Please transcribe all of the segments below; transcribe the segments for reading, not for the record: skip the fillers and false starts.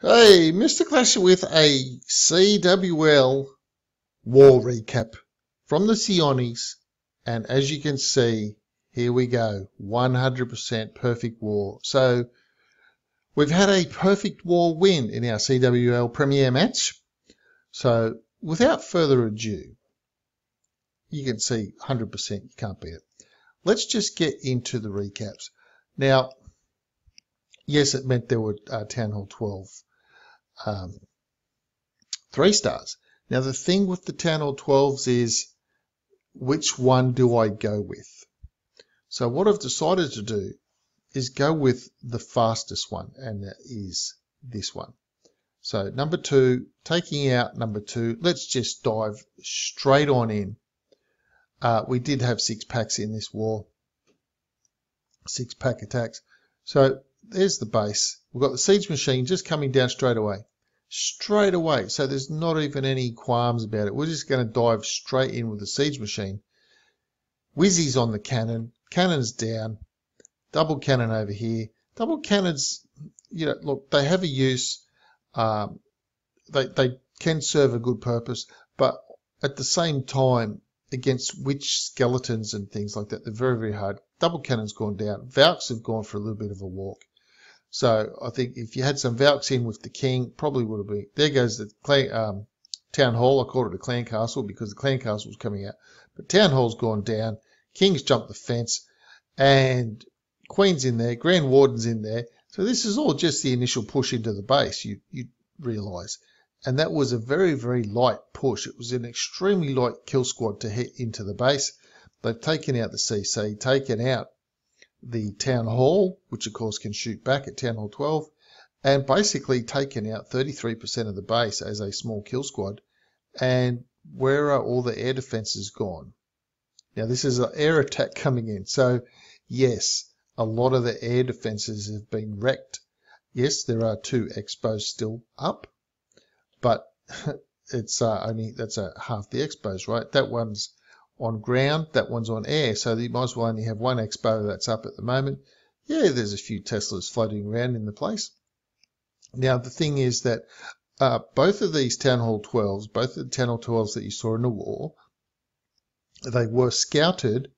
Hey, Mr. Clash with a CWL war recap from the CWL, and as you can see, here we go, 100% perfect war. So we've had a perfect war win in our CWL Premier match. So without further ado, you can see 100% you can't beat it. Let's just get into the recaps. Now, yes, it meant there were Town Hall 12 3 stars. Now the thing with the Town Hall 12s is, which one do I go with? So what I've decided to do is go with the fastest one, and that is this one. So number 2, taking out number 2, let's just dive straight on in. We did have 6 packs in this war, 6 pack attacks. So there's the base. We've got the siege machine just coming down straight away. So there's not even any qualms about it. We're just going to dive straight in with the siege machine. Whizzy's on the cannon, cannon's down, double cannon over here. Double cannons, look, they have a use. They can serve a good purpose, but at the same time, against witch skeletons and things like that, they're very, very hard. Double cannon's gone down. Valks have gone for a little bit of a walk. So I think if you had some Valks in with the king, probably would have been. There goes the Town Hall. I called it a clan castle because the clan castle was coming out. But Town Hall's gone down. King's jumped the fence. And Queen's in there. Grand Warden's in there. So this is all just the initial push into the base, you realise. And that was a very, very light push. It was an extremely light kill squad to hit into the base. They've taken out the CC, taken out the Town Hall, which of course can shoot back at Town Hall 12, and basically taken out 33% of the base as a small kill squad. And where are all the air defences gone? Now this is an air attack coming in, so yes, a lot of the air defences have been wrecked. Yes, there are 2 expos still up, but it's that's half the expos, right? That one's on ground, that one's on air, so you might as well only have 1 expo that's up at the moment. Yeah, there's a few Teslas floating around in the place. Now the thing is that both of these Town Hall 12s, both of the Town Hall 12s that you saw in the war, they were scouted,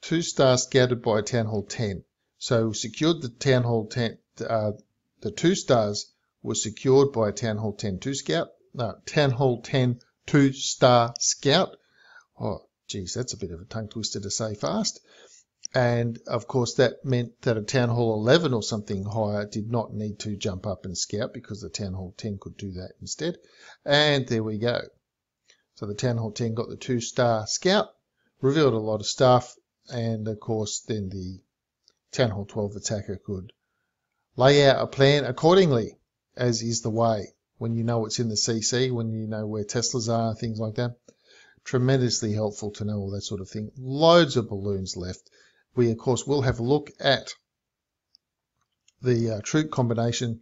2-star scouted by a Town Hall 10. So we secured the Town Hall 10, the 2 stars were secured by a Town Hall 10 Town Hall 10 2-star scout. Oh, geez, that's a bit of a tongue twister to say fast. And of course that meant that a Town Hall 11 or something higher did not need to jump up and scout because the Town Hall 10 could do that instead. And there we go. So the Town Hall 10 got the 2-star scout, revealed a lot of stuff, and of course then the Town Hall 12 attacker could lay out a plan accordingly, as is the way when you know what's in the CC, when you know where Teslas are, things like that. Tremendously helpful to know all that sort of thing. Loads of balloons left. We, of course, will have a look at the troop combination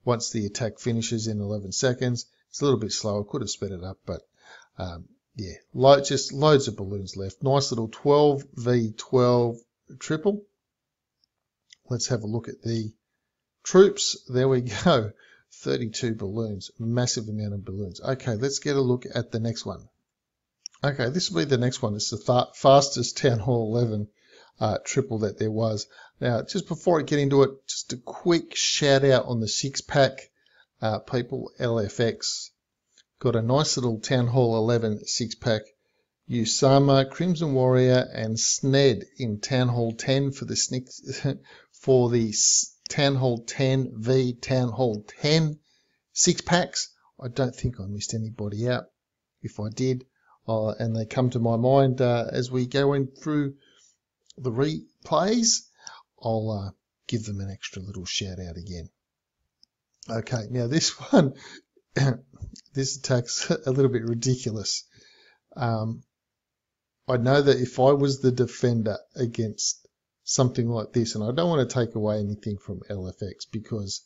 once the attack finishes in 11 seconds. It's a little bit slow. I could have sped it up, but yeah, just loads of balloons left. Nice little 12v12 triple. Let's have a look at the troops. There we go. 32 balloons. Massive amount of balloons. Okay, let's get a look at the next one. Okay, this will be the next one. It's the fastest Town Hall 11 triple that there was. Now, just before I get into it, just a quick shout out on the 6-pack people. LFX got a nice little Town Hall 11 6-pack. Usama, Crimson Warrior, and Sned in Town Hall 10 for the for the Town Hall 10 v Town Hall 10 6-packs. I don't think I missed anybody out. If I did, and they come to my mind as we go in through the replays, I'll give them an extra little shout out again. Okay, now this one, this attack's a little bit ridiculous. I know that if I was the defender against something like this, and I don't want to take away anything from LFX, because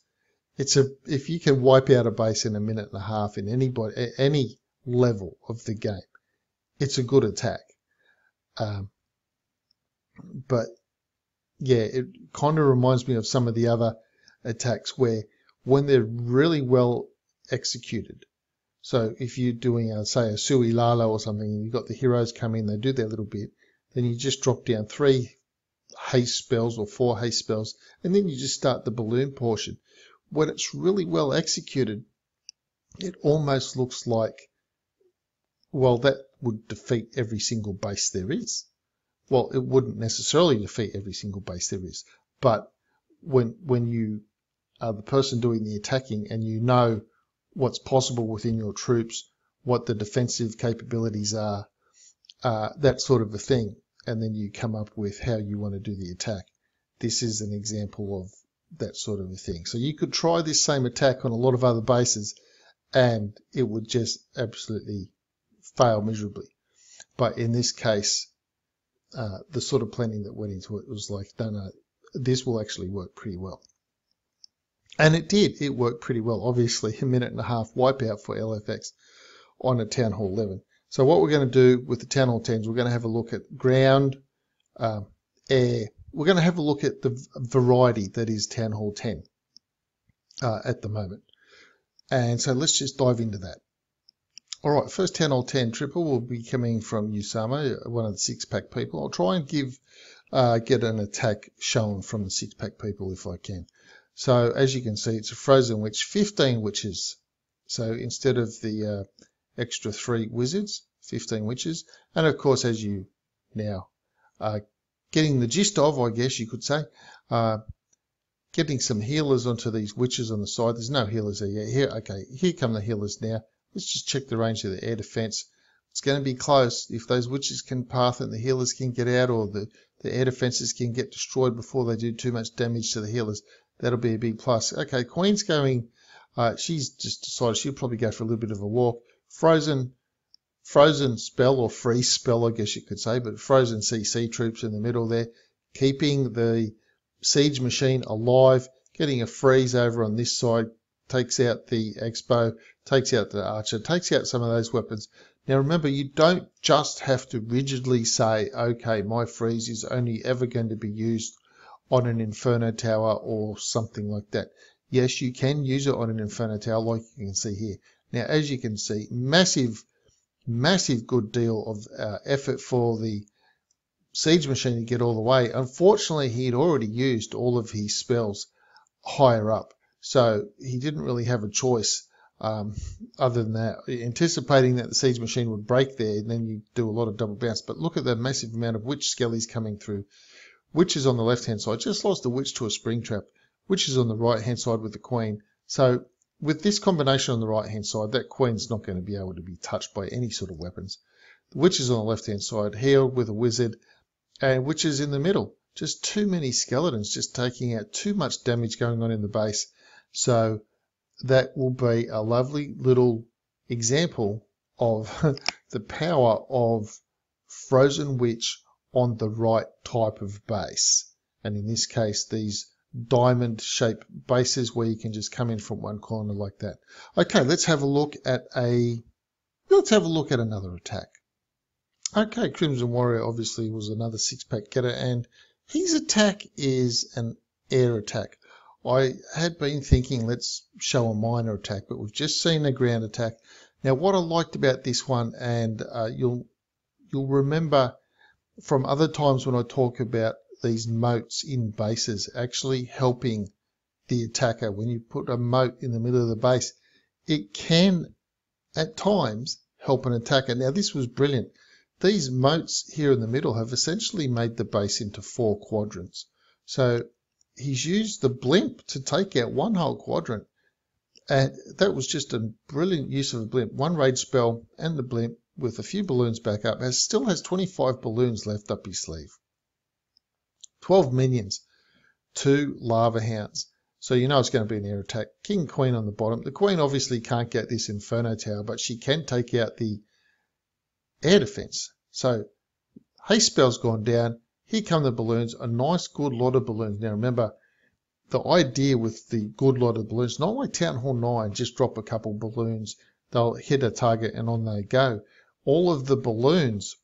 if you can wipe out a base in a minute and a half in any level of the game, it's a good attack. But yeah, it kind of reminds me of some of the other attacks where when they're really well executed. So if you're doing, say, a CWL or something, and you've got the heroes come in, they do their little bit, then you just drop down 3 haste spells or 4 haste spells, and then you just start the balloon portion. When it's really well executed, it almost looks like, well, that would defeat every single base there is. Well, it wouldn't necessarily defeat every single base there is, but when you are the person doing the attacking and you know what's possible within your troops, what the defensive capabilities are, that sort of a thing, and then you come up with how you want to do the attack. This is an example of that sort of a thing. So you could try this same attack on a lot of other bases and it would just absolutely fail miserably. But in this case, the sort of planning that went into it was like, no, this will actually work pretty well. And it did. It worked pretty well. Obviously, a 1.5 minute wipeout for LFX on a Town Hall 11. So what we're going to do with the Town Hall 10s, we're going to have a look at ground, air. We're going to have a look at the variety that is Town Hall 10 at the moment. And so let's just dive into that. All right, first Town Hall 10 triple will be coming from Usama, one of the 6-pack people. I'll try and get an attack shown from the 6-pack people if I can. So as you can see, it's a Frozen Witch, 15 witches. So instead of the extra 3 wizards, 15 witches. And of course, as you now are getting the gist of, I guess you could say, getting some healers onto these witches on the side. There's no healers there yet. Here come the healers now. Let's just check the range of the air defense. It's going to be close. If those witches can path and the healers can get out, or the air defenses can get destroyed before they do too much damage to the healers, that'll be a big plus. Okay, Queen's going, she's just decided she'll probably go for a little bit of a walk. Frozen spell, or freeze spell, I guess you could say, but frozen CC troops in the middle there, keeping the siege machine alive, getting a freeze over on this side, takes out the Expo, takes out the Archer, takes out some of those weapons. Now remember, you don't just have to rigidly say, okay, my freeze is only ever going to be used on an Inferno Tower or something like that. Yes, you can use it on an Inferno Tower like you can see here. Now, as you can see, massive good deal of effort for the siege machine to get all the way. Unfortunately, he'd already used all of his spells higher up, so he didn't really have a choice other than that, anticipating that the siege machine would break there, and then you do a lot of double bounce. But look at the massive amount of witch skellies coming through. Witch is on the left-hand side, just lost the witch to a spring trap. Witch is on the right-hand side with the queen. So with this combination on the right-hand side, that queen's not going to be able to be touched by any sort of weapons. The witch is on the left-hand side, healed with a wizard, and witch is in the middle. Just too many skeletons, just taking out too much damage going on in the base. So that will be a lovely little example of the power of Frozen Witch on the right type of base. And in this case, these diamond shaped bases where you can just come in from one corner like that. Okay, let's have a look at another attack. Okay, Crimson Warrior obviously was another 6-pack getter, and his attack is an air attack. I had been thinking let's show a minor attack, but we've just seen a ground attack. Now what I liked about this one, and you'll remember from other times when I talk about these moats in bases actually helping the attacker, when you put a moat in the middle of the base, it can at times help an attacker. Now this was brilliant. These moats here in the middle have essentially made the base into 4 quadrants. So he's used the blimp to take out one whole quadrant, and that was just a brilliant use of a blimp. 1 rage spell and the blimp with a few balloons back up, still has 25 balloons left up his sleeve. 12 minions, 2 lava hounds. So you know it's going to be an air attack. King, Queen on the bottom. The Queen obviously can't get this Inferno Tower, but she can take out the air defense. So haste spell's gone down. Here come the balloons, a nice good lot of balloons. Now remember, the idea with the good lot of balloons, not like Town Hall 9, just drop a couple balloons, they'll hit a target and on they go. All of the balloons,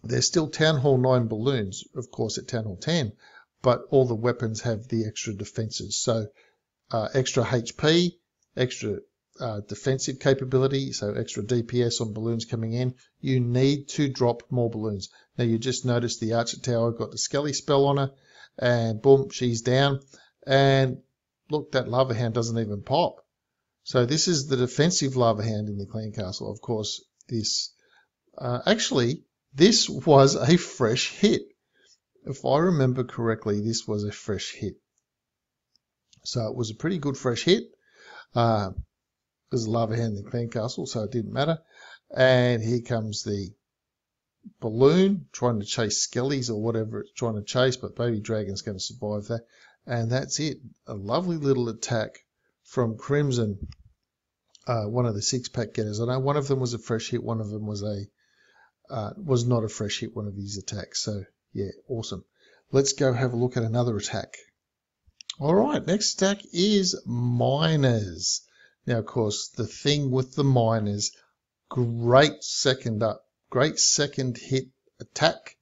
they're still Town Hall 9 balloons, of course, at Town Hall 10, but all the weapons have the extra defenses. So extra HP, extra defensive capability, so extra DPS on balloons coming in, you need to drop more balloons. Now you just noticed the Archer Tower got the Skelly spell on her, and boom, she's down. And look, that Lava Hound doesn't even pop. So this is the defensive Lava Hound in the Clan Castle. Of course, this actually, this was a fresh hit. If I remember correctly, this was a fresh hit. So it was a pretty good fresh hit. There's a Lava Hound in the Clan Castle, so it didn't matter. And here comes the balloon trying to chase Skellies or whatever it's trying to chase, but Baby Dragon's going to survive that. And that's it. A lovely little attack from Crimson, one of the 6-pack getters. I know one of them was a fresh hit, one of them was not a fresh hit, one of his attacks. So yeah, awesome. Let's go have a look at another attack. All right, next attack is Miners. Now, of course, the thing with the Miners, great second hit attack,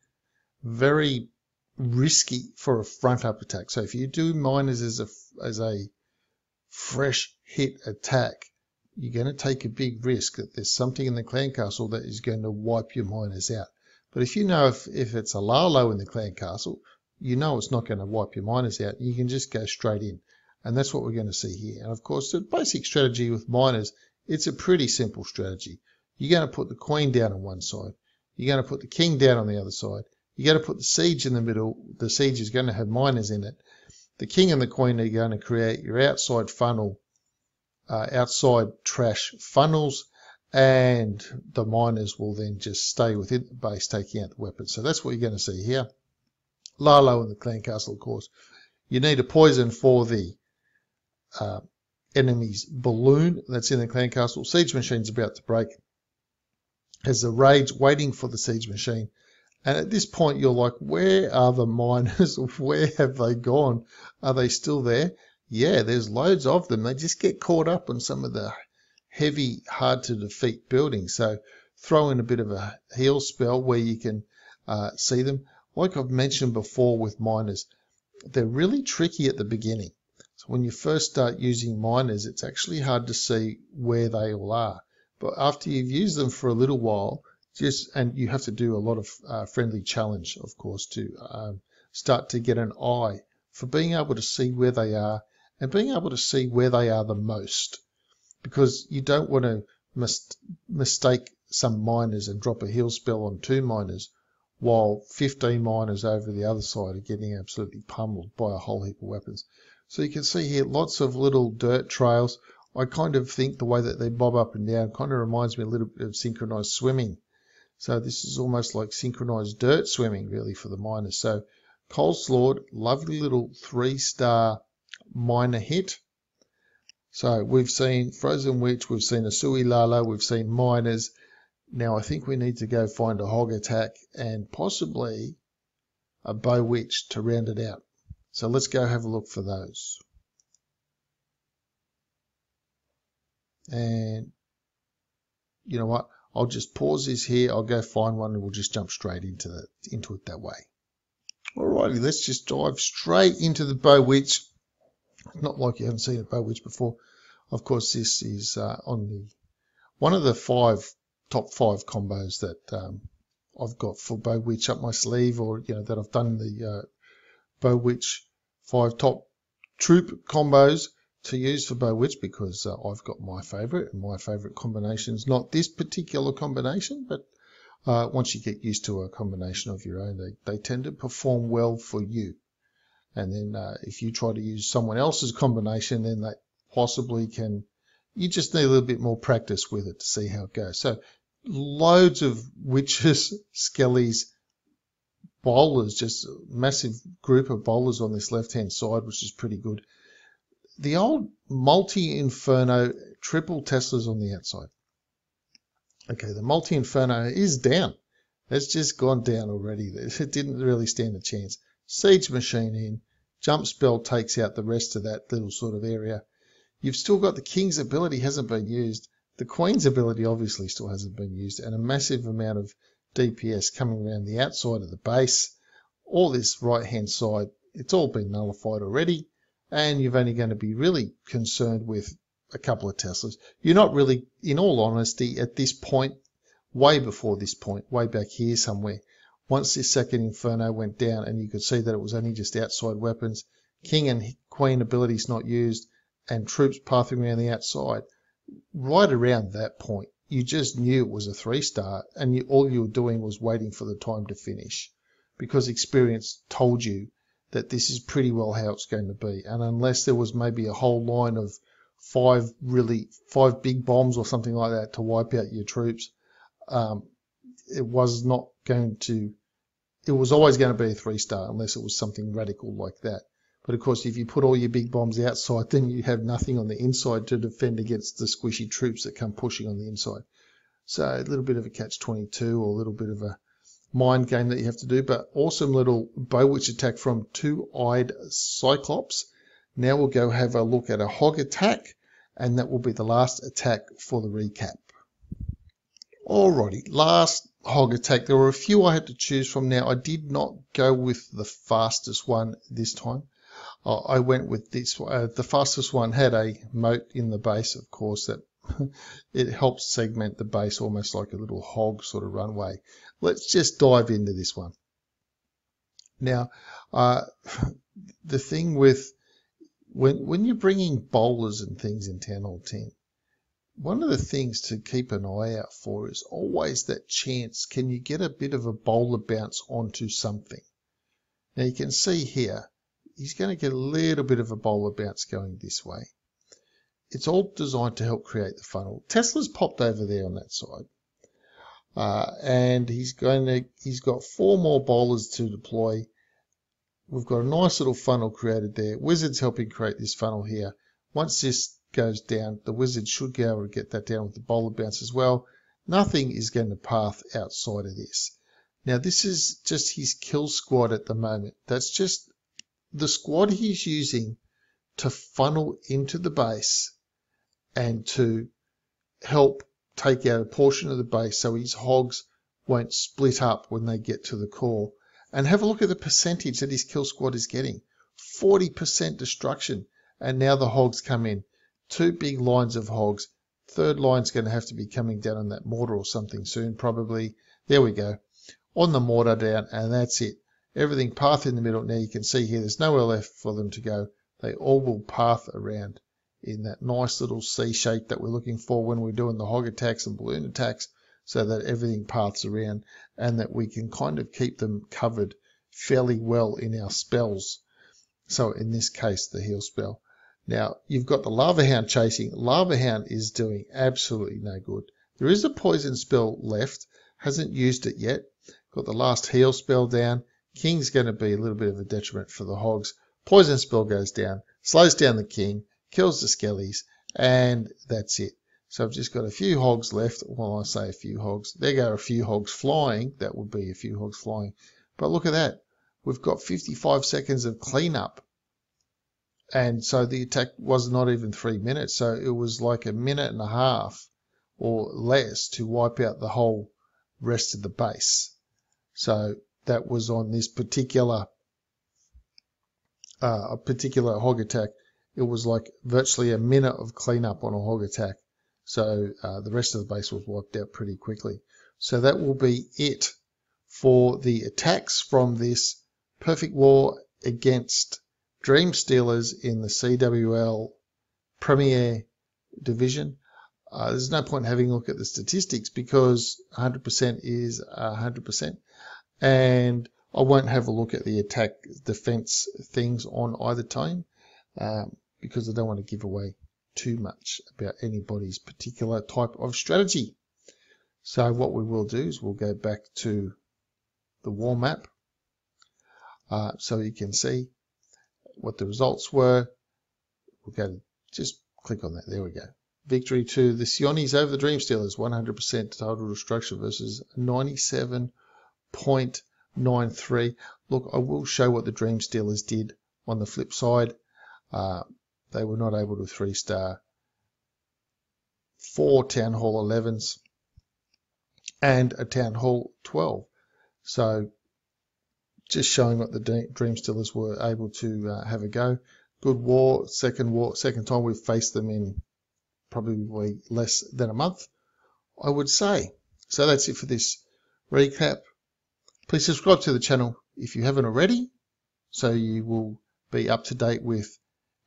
very risky for a front up attack. So if you do Miners as a fresh hit attack, you're going to take a big risk that there's something in the Clan Castle that is going to wipe your Miners out. But if you know if it's a Lalo in the Clan Castle, you know it's not going to wipe your Miners out. You can just go straight in. And that's what we're going to see here. And of course, the basic strategy with Miners, it's a pretty simple strategy. You're going to put the Queen down on one side. You're going to put the King down on the other side. You're going to put the Siege in the middle. The Siege is going to have Miners in it. The King and the Queen are going to create your outside funnel, outside trash funnels, and the Miners will then just stay within the base, taking out the weapons. So that's what you're going to see here. Lalo in the Clan Castle, of course. You need a poison for the enemy's balloon that's in the Clan Castle. Siege Machine's about to break. Has the Rage waiting for the Siege Machine. And at this point, you're like, where are the Miners? Where have they gone? Are they still there? Yeah, there's loads of them. They just get caught up on some of the heavy, hard-to-defeat buildings. So throw in a bit of a heal spell where you can see them. Like I've mentioned before with Miners, they're really tricky at the beginning. So when you first start using Miners, it's actually hard to see where they all are. But after you've used them for a little while, and you have to do a lot of friendly challenge, of course, to start to get an eye for being able to see where they are and being able to see where they are the most. Because you don't want to mistake some Miners and drop a heal spell on 2 Miners while 15 Miners over the other side are getting absolutely pummeled by a whole heap of weapons. So you can see here lots of little dirt trails. I kind of think the way that they bob up and down kind of reminds me a little bit of synchronized swimming. So this is almost like synchronized dirt swimming really for the Miners. So Coleslaw, lovely little 3-star miner hit. So we've seen Frozen Witch, we've seen a Sui Lala, we've seen Miners. Now I think we need to go find a Hog attack and possibly a Bow Witch to round it out. So let's go have a look for those. And you know what? I'll just pause this here. I'll go find one and we'll just jump straight into it that way. Alrighty, let's just dive straight into the Bow Witch. Not like you haven't seen a Bow Witch before. Of course, this is on one of the top 5 combos that I've got for Bow Witch up my sleeve, or that I've done the Bow Witch 5 top troop combos to use for Bow Witch, because I've got my favourite, and my favourite combination is not this particular combination, but once you get used to a combination of your own, they tend to perform well for you. And then if you try to use someone else's combination, then that possibly can, you just need a little bit more practice with it to see how it goes. So loads of witches, skellies, bowlers, just a massive group of bowlers on this left-hand side, which is pretty good. The old multi-inferno triple Teslas on the outside. Okay, the multi-inferno is down. It's just gone down already. It didn't really stand a chance. Siege Machine in. Jump spell takes out the rest of that little sort of area. You've still got the King's ability hasn't been used. The Queen's ability obviously still hasn't been used. And a massive amount of DPS coming around the outside of the base. All this right-hand side, it's all been nullified already. and you're only going to be really concerned with a couple of Teslas. You're not really, in all honesty, at this point, way before this point, way back here somewhere, once this second Inferno went down and you could see that it was only just outside weapons, King and Queen abilities not used, and troops pathing around the outside, right around that point, you just knew it was a 3-star, and all you were doing was waiting for the time to finish, because experience told you that this is pretty well how it's going to be. And unless there was maybe a whole line of 5 big bombs or something like that to wipe out your troops, it was always going to be a 3-star unless it was something radical like that. But of course, if you put all your big bombs outside, then you have nothing on the inside to defend against the squishy troops that come pushing on the inside. So a little bit of a catch-22, or a little bit of a mind game that you have to do. But awesome little bow witch attack from Two-Eyed Cyclops. Now we'll go have a look at a hog attack, and that will be the last attack for the recap. Alrighty, last hog attack. There were a few I had to choose from. Now, I did not go with the fastest one this time. I went with this. The fastest one had a moat in the base, of course, that it helps segment the base almost like a little hog sort of runway. Let's just dive into this one. Now, the thing with when you're bringing bowlers and things in Town Hall 10, one of the things to keep an eye out for is always that chance. Can you get a bit of a bowler bounce onto something? Now you can see here, he's going to get a little bit of a bowler bounce going this way. It's all designed to help create the funnel. Tesla's popped over there on that side. And he's got 4 more bowlers to deploy. We've got a nice little funnel created there. Wizard's helping create this funnel here. Once this goes down, the Wizard should be able to get that down with the bowler bounce as well. Nothing is going to path outside of this. Now this is just his kill squad at the moment. That's just the squad he's using to funnel into the base and to help take out a portion of the base so his hogs won't split up when they get to the core. And have a look at the percentage that his kill squad is getting. 40% destruction. And now the hogs come in. 2 big lines of hogs. Third line's going to have to be coming down on that mortar or something soon, probably. There we go. On the mortar down, and that's it. Everything path in the middle. Now you can see here there's nowhere left for them to go. They all will path around in that nice little C shape that we're looking for when we're doing the hog attacks and balloon attacks, so that everything paths around and that we can kind of keep them covered fairly well in our spells. So in this case, the heal spell. Now, you've got the Lava Hound chasing. Lava Hound is doing absolutely no good. There is a poison spell left. Hasn't used it yet. Got the last heal spell down. King's going to be a little bit of a detriment for the hogs. Poison spell goes down. Slows down the King. Kills the skellies. And that's it. So I've just got a few hogs left. Well, I say a few hogs. There go a few hogs flying. That would be a few hogs flying. But look at that. We've got 55 seconds of cleanup. And so the attack was not even 3 minutes. So it was like a minute and a half or less to wipe out the whole rest of the base. So that was on this particular hog attack. It was like virtually a minute of cleanup on a hog attack. So the rest of the base was wiped out pretty quickly. So that will be it for the attacks from this Perfect War against Dreamstealers in the CWL Premier Division. There's no point having a look at the statistics because 100% is 100%. And I won't have a look at the attack defense things on either team because I don't want to give away too much about anybody's particular type of strategy. So what we will do is we'll go back to the war map so you can see what the results were. We'll go to, just click on that. There we go. Victory to the SJONNIES over the Dreamstealers, 100% total destruction versus 97.93. Look, I will show what the Dreamstealers did on the flip side. They were not able to 3-star 4 Town Hall 11s and a Town Hall 12. So just showing what the Dreamstealers were able to have a go. good war, second time we've faced them in probably less than a month, I would say. So that's it for this recap. Please subscribe to the channel if you haven't already, so you will be up to date with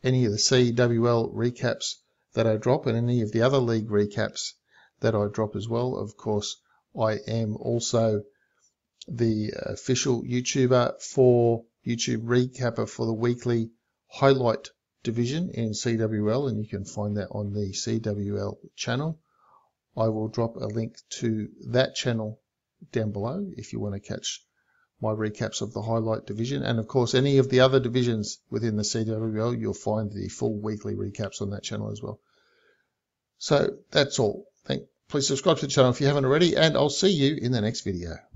any of the CWL recaps that I drop and any of the other league recaps that I drop as well. Of course, I am also the official YouTuber for YouTube recapper for the weekly highlight division in CWL, and you can find that on the CWL channel. I will drop a link to that channel down below if you want to catch my recaps of the highlight division, and of course any of the other divisions within the CWL, you'll find the full weekly recaps on that channel as well. So that's all. Please subscribe to the channel if you haven't already, and I'll see you in the next video.